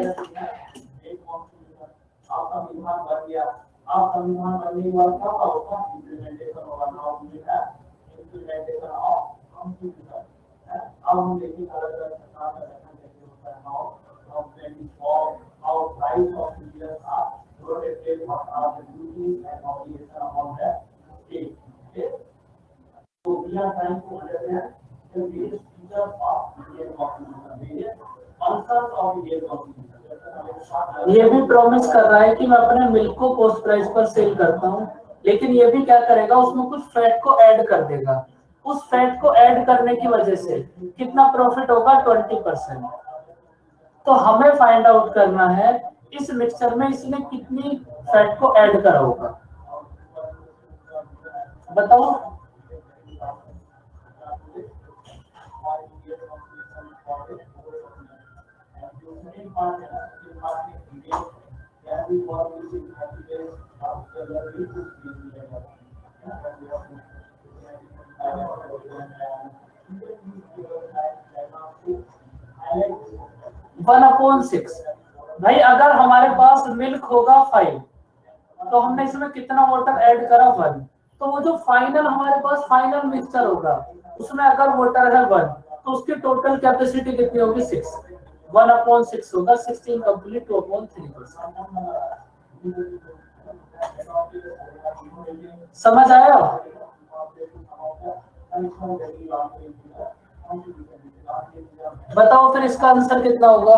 ये भी प्रॉमिस कर रहा है कि मैं अपने मिल्क को कॉस्ट प्राइस पर सेल करता हूँ, लेकिन ये भी क्या करेगा उसमें कुछ फैट को ऐड कर देगा। उस फैट को ऐड करने की वजह से कितना प्रॉफिट होगा 20%। तो हमें फाइंड आउट करना है इस मिक्सचर में इसने कितनी फैट को ऐड करा होगा, बताओ। One upon 6। भाई अगर हमारे पास मिल्क होगा 5, तो हमने इसमें कितना वाटर ऐड करा 1, तो वो जो फाइनल हमारे पास फाइनल मिक्सचर होगा उसमें अगर वाटर है 1, तो उसकी टोटल कैपेसिटी कितनी होगी 6। 1/6 होगा 16 कंप्लीट 2/3%। समझ आया। बताओ फिर इसका आंसर कितना होगा।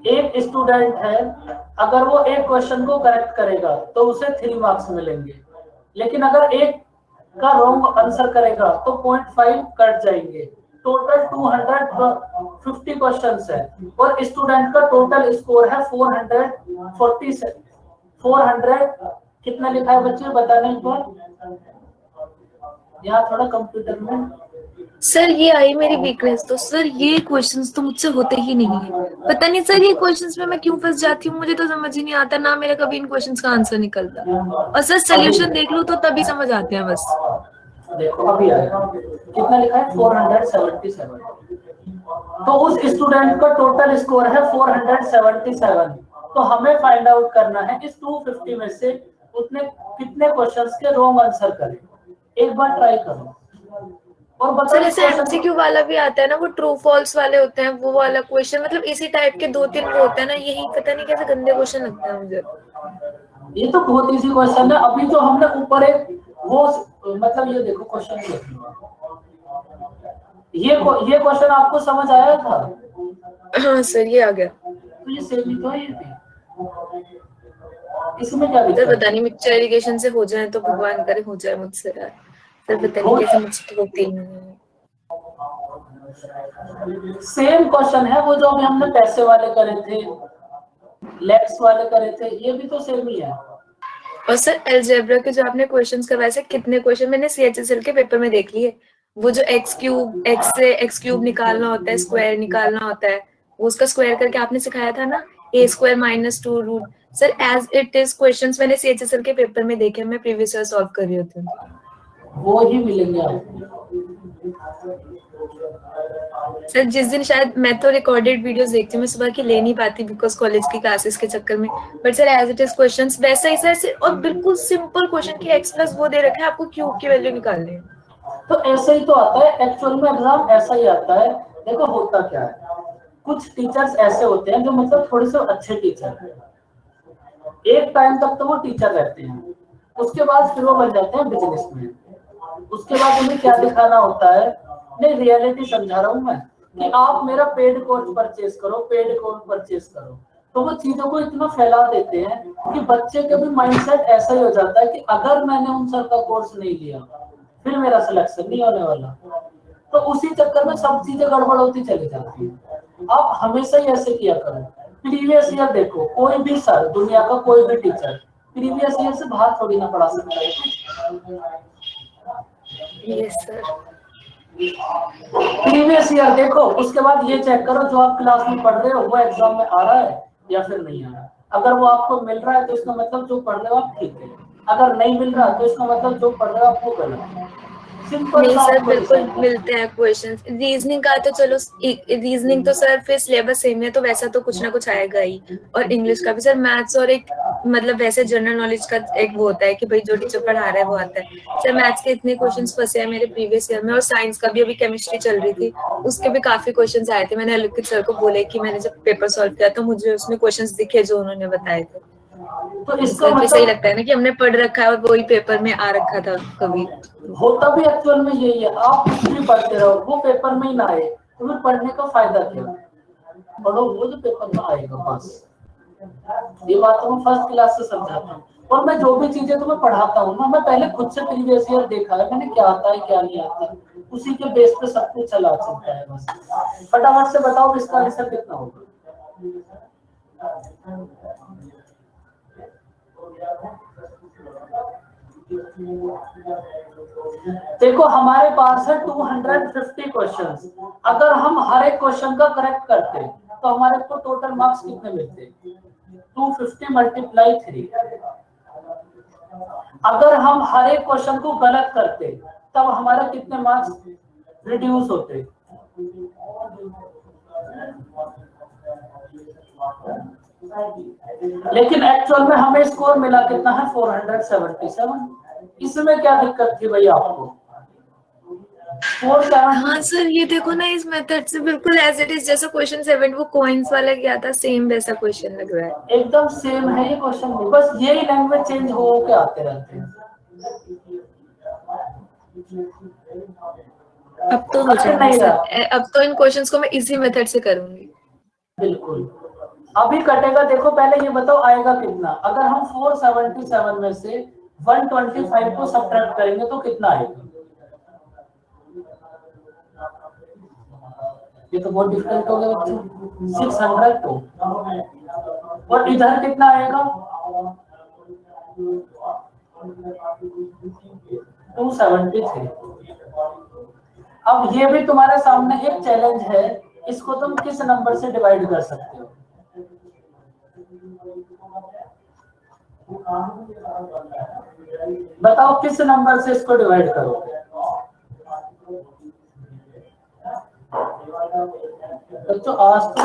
एक स्टूडेंट है, अगर वो एक क्वेश्चन को करेक्ट करेगा तो उसे 3 मार्क्स मिलेंगे, लेकिन अगर एक का रॉन्ग आंसर करेगा तो 0.5 कट जाएंगे। टोटल 250 क्वेश्चंस है और स्टूडेंट का टोटल स्कोर है 440 400 कितना लिखा है बच्चे बताने एक बार, यहाँ थोड़ा कंप्यूटर में। सर ये आई मेरी वीकनेस, तो सर ये क्वेश्चंस तो मुझसे होते ही नहीं है। पता नहीं सर ये क्वेश्चंस में मैं क्यों फंस जाती हूँ, मुझे तो समझ ही नहीं आता, ना मेरा कभी इन क्वेश्चंस का आंसर निकलता। और सर सोल्यूशन देख लूं तो तभी समझ आते हैं बस। देखो अभी आएगा कितना लिखा है 477, तो उस स्टूडेंट का टोटल स्कोर है 477। तो हमें फाइंड आउट करना है इस 250 में से उतने कितने क्वेश्चंस के रॉन्ग आंसर करें। एक बार ट्राई करो और बताओ सर इस ऐसे क्वेश्चन एमसीक्यू वाला भी आता है ना, वो ट्रू फॉल्स वाले होते हैं, वो वाला क्वेश्चन, मतलब इसी टाइप के 2-3 वो होते हैं ना, यही पता नहीं कैसे गंदे क्वेश्चन लगता है मुझे। ये तो बहुत इजी क्वेश्चन है। अभी जो हमने ऊपर एक वो मतलब ये देखो क्वेश्चन ये क्वेश्चन आपको समझ आया था? हाँ सर ये आ गया। तो ये सेम ही तो है, ये भी इसमें क्या सर दिक्कत पता नहीं मिक्सचर इरिगेशन से हो जाए तो भगवान करे हो जाए मुझसे यार। सर पता नहीं कैसे मुझसे तो होती नहीं है। सेम क्वेश्चन है वो जो अभी हमने पैसे वाले करे थे, लेट्स वाले करे थे, ये भी तो सेम ही है। और सर अलजेब्रा के जो आपने क्वेश्चंस करवाए से कितने क्वेश्चन मैंने सीएचएसएल के पेपर में देख लिए। वो जो एक्स से एक्स क्यूब निकालना होता है, स्क्वायर निकालना होता है, वो उसका स्क्वायर करके आपने सिखाया था ना, a² - 2√। Sir as it is questions मैंने सीएचएसएल के पेपर में देखे, मैं प्रीवियस ईयर सॉल्व कर रही होती हूँ। वो ही मिलेंगे आपको। सर जिस दिन शायद मैं तो रिकॉर्डेड वीडियोस देखती हूँ, मैं सुबह की ले नहीं पाती बिकॉज कॉलेज की क्लासेस के चक्कर में, but sir as it is questions वैसा ही सर, और बिल्कुल सिंपल क्वेश्चन की x प्लस वो दे रखा है, आपको क्यूब की वैल्यू निकालनी है। तो ऐसे ही तो आता है एक्चुअल में, एग्जाम ऐसा ही आता है। देखो होता क्या है, कुछ टीचर्स ऐसे होते हैं जो मतलब थोड़े से अच्छे टीचर हैं, एक टाइम तक तो वो टीचर रहते हैं, उसके बाद फिर वो बन जाते हैं बिजनेसमैन। उसके बाद उन्हें क्या दिखाना होता है, नहीं रियलिटी समझा रहा हूं मैं, कि आप मेरा पेड कोर्स परचेज करो, पेड कोर्स परचेज करो। तो वो चीजों को इतना फैला देते हैं कि बच्चे का भी माइंडसेट ऐसा ही हो जाता है कि अगर मैंने उन सर का कोर्स नहीं लिया फिर मेरा सिलेक्शन नहीं होने वाला। तो उसी चक्कर में सब चीजें गड़बड़ होती चली जाती है। आप हमेशा ही ऐसे किया करो। प्रीवियस ईयर देखो, कोई भी सर, दुनिया का कोई भी टीचर प्रीवियस ईयर से बाहर थोड़ी ना पढ़ा सकता है। Yes sir. प्रीवियस ईयर देखो, उसके बाद ये चेक करो जो आप क्लास में पढ़ रहे हो वो एग्जाम में आ रहा है या फिर नहीं आ रहा। अगर वो आपको मिल रहा है तो इसका मतलब जो पढ़ रहे हो आप ठीक है, अगर नहीं मिल रहा तो इसका मतलब जो पढ़ रहे हो आप वो गलत है। सिंपल नहीं सा सर आपको बिल्कुल डिसाइड करना मिलते हैं क्वेश्चंस। रीजनिंग का तो चलो, रीजनिंग तो सर फिर सिलेबस सेम है तो वैसा तो कुछ ना कुछ आएगा ही, और इंग्लिश का भी सर, मैथ्स और एक मतलब वैसे जनरल नॉलेज का एक वो होता है कि भाई जो टीचर पढ़ा रहा है वो आता है। सर मैथ्स के इतने क्वेश्चंस फंसे हैं मेरे प्रीवियस ईयर में, और साइंस का भी अभी केमिस्ट्री चल रही थी उसके भी काफी क्वेश्चंस आए थे। मैंने अलिखित सर को बोले कि मैंने जब पेपर सॉल्व किया तो मुझे उसमें क्वेश्चंस दिखे जो उन्होंने बताए थे। तो इसका सर फिर सही मतलब लगता है ना कि हमने पढ़ रखा है और वही पेपर में आ रखा था कभी। होता भी एक्चुअल में यही है, आप कुछ भी पढ़ते रहो वो पेपर में ही ना आए तो फिर पढ़ने का फायदा क्या। पढ़ो वो जो पेपर में आएगा बस। ये बात तो मैं फर्स्ट क्लास से समझाता हूँ, और मैं जो भी चीजें तुम्हें पढ़ाता हूँ ना, मैं पहले खुद से प्रीवियस ईयर देखा है मैंने, क्या आता है क्या नहीं आता, उसी के बेस पे सब कुछ चला चलता है बस। फटाफट से बताओ इसका आंसर कितना होगा। देखो हमारे पास है 250 क्वेश्चंस। अगर हम हर एक क्वेश्चन का करेक्ट करते तो हमारे को टोटल मार्क्स कितने मिलते, 250 × 3। अगर हम हर एक क्वेश्चन को गलत करते तब हमारे कितने मार्क्स रिड्यूस होते। लेकिन एक्चुअल में हमें स्कोर मिला कितना है 477। इसमें क्या दिक्कत थी भैया आपको? 47। हाँ सर ये देखो ना, इस मेथड से बिल्कुल एज इट इज जैसा क्वेश्चन 7 वो कॉइंस वाला किया था सेम वैसा क्वेश्चन लग रहा है। एकदम सेम है ये क्वेश्चन भी, बस यही लैंग्वेज चेंज हो के आते रहते हैं। अब तो हो कट जाएंगे नहीं सर, रहा। अब तो इन क्वेश्चंस को मैं इसी मेथड से करूंगी। बिल्कुल अभी कटेगा। देखो पहले ये बताओ आएगा कितना। अगर हम 477 में से 125 को सब्ट्रैक्ट करेंगे तो कितना आएगा? ये तो बहुत डिफिकल्ट हो गया बच्चों। 602 और इधर कितना आएगा? 273। अब ये भी तुम्हारे सामने एक चैलेंज है, इसको तुम किस नंबर से डिवाइड कर सकते हो? बताओ किस नंबर से इसको डिवाइड करोगे? तो आज तो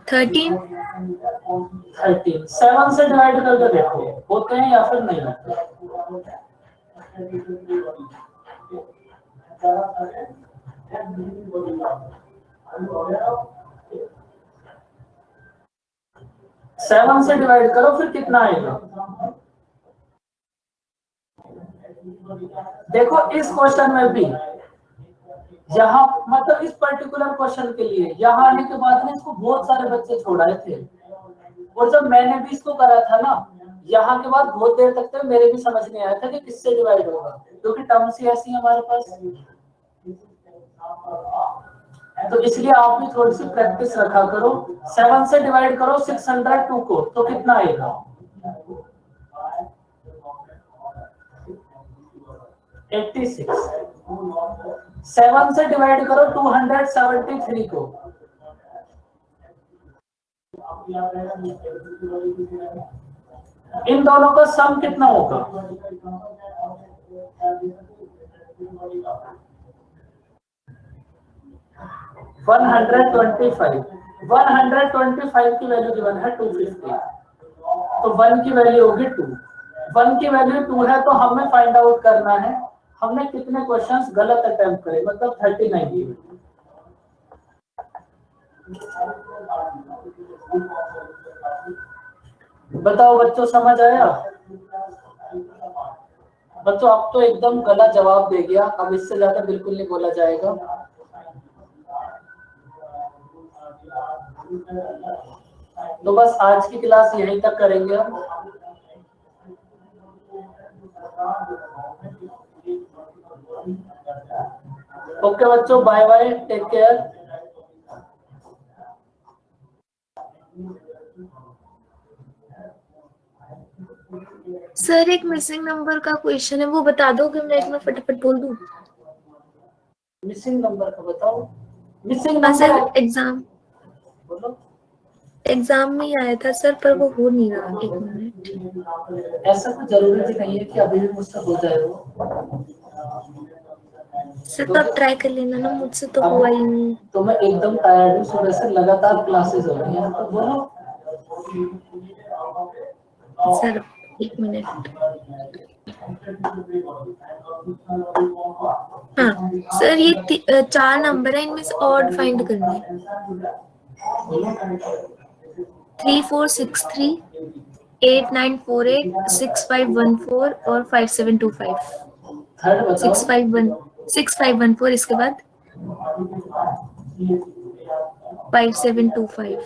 13 7 से डिवाइड करके देखो होते हैं या फिर नहीं होते। 7 से डिवाइड करो फिर कितना आएगा? देखो इस क्वेश्चन में भी यहाँ मतलब इस पर्टिकुलर क्वेश्चन के लिए यहाँ आने के बाद में इसको बहुत सारे बच्चे छोड़ाए थे, और जब मैंने भी इसको करा था ना, यहाँ के बाद बहुत देर तक तो मेरे भी समझ नहीं आया था कि किससे डिवाइड होगा, क्योंकि टर्म्स ही ऐसी है हमारे पास। तो इसलिए आप भी थोड़ी सी प्रैक्टिस रखा करो। 7 से डिवाइड करो 602 को तो कितना आएगा? 86। 7 से डिवाइड करो 273 को, इन दोनों का सम कितना होगा? 125। 125 की वैल्यू गिवन है 250, तो 1 की वैल्यू होगी 2। 1 की वैल्यू 2 है तो हमें फाइंड आउट करना है हमने कितने क्वेश्चंस गलत अटेम्प्ट करे, मतलब 39। बताओ बच्चों समझ आया? बच्चों अब तो एकदम गलत जवाब दे गया, अब इससे ज्यादा बिल्कुल नहीं बोला जाएगा। तो बस आज की क्लास यहीं तक करेंगे हम। ओके बच्चों, bye bye, take care. Sir एक मिसिंग नंबर का क्वेश्चन है, वो बता दो कि मैं एक में फटाफट बोल दूं। मिसिंग नंबर का बताओ। मिसिंग हाँ सर, नंबर एग्जाम में ही आया था सर, पर वो हो नहीं रहा। 1 मिनट। ऐसा तो जरूरी भी नहीं है कि अभी भी मुझसे हो जाए वो। सर तो आप ट्राई कर लेना ना, मुझसे तो हुआ ही नहीं। तो मैं एकदम टायर्ड हूँ, सुबह से लगातार क्लासेस हो रही हैं, तो बोलो। Sir 1 minute. हाँ सर, ये 4 नंबर है, इनमें से ऑड फाइंड करना है। 3463, 8948, 6514 और 5725। 6514 इसके बाद 5725।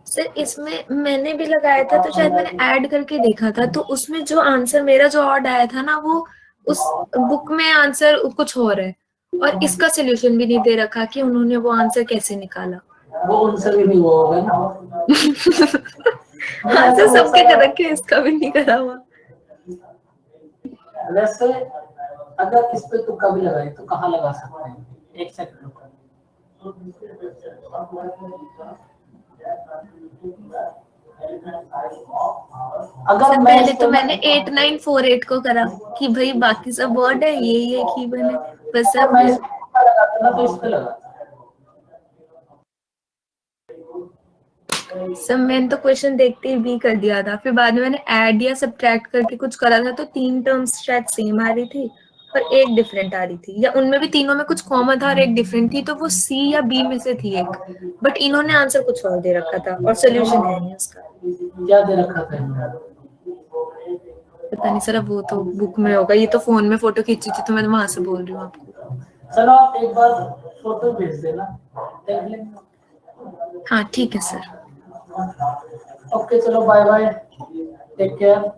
सर इसमें मैंने भी लगाया था, तो शायद मैंने ऐड करके देखा था, तो उसमें जो आंसर मेरा जो ऑड आया था ना, वो उस बुक में आंसर कुछ और है, और इसका सोल्यूशन भी नहीं दे रखा कि उन्होंने वो आंसर कैसे निकाला। वो उनसे भी नहीं हुआ होगा ना। हाँ सर, सबके कर रखे, इसका भी नहीं करा हुआ। वैसे अगर इस पे तुक्का भी लगाए तो कहाँ लगा सकते हैं? एक सेकंड रुको। अगर पहले तो मैंने 8948 को करा कि भाई बाकी सब वर्ड है, ये एक ही बने, बस सर मैं इस पे लगाता ना तो इस पे लगाता। सब मैंने तो क्वेश्चन देखते ही भी कर दिया था, फिर बाद में मैंने ऐड या सब्ट्रैक्ट करके कुछ करा था, तो 3 टर्म्स शायद सेम आ रही थी और एक डिफरेंट आ रही थी, या उनमें भी तीनों में कुछ कॉमन था और एक डिफरेंट थी, तो वो सी या बी में से थी एक, बट इन्होंने आंसर कुछ और दे रखा था और सोल्यूशन है नहीं उसका। क्या दे रखा था? पता नहीं सर, अब वो तो बुक में होगा, ये तो फोन में फोटो खींची थी तो मैं वहां से बोल रही हूँ आपको। चलो आप एक बार फोटो भेज देना, देख लेंगे। हाँ ठीक है सर। ओके चलो बाय बाय, टेक केयर।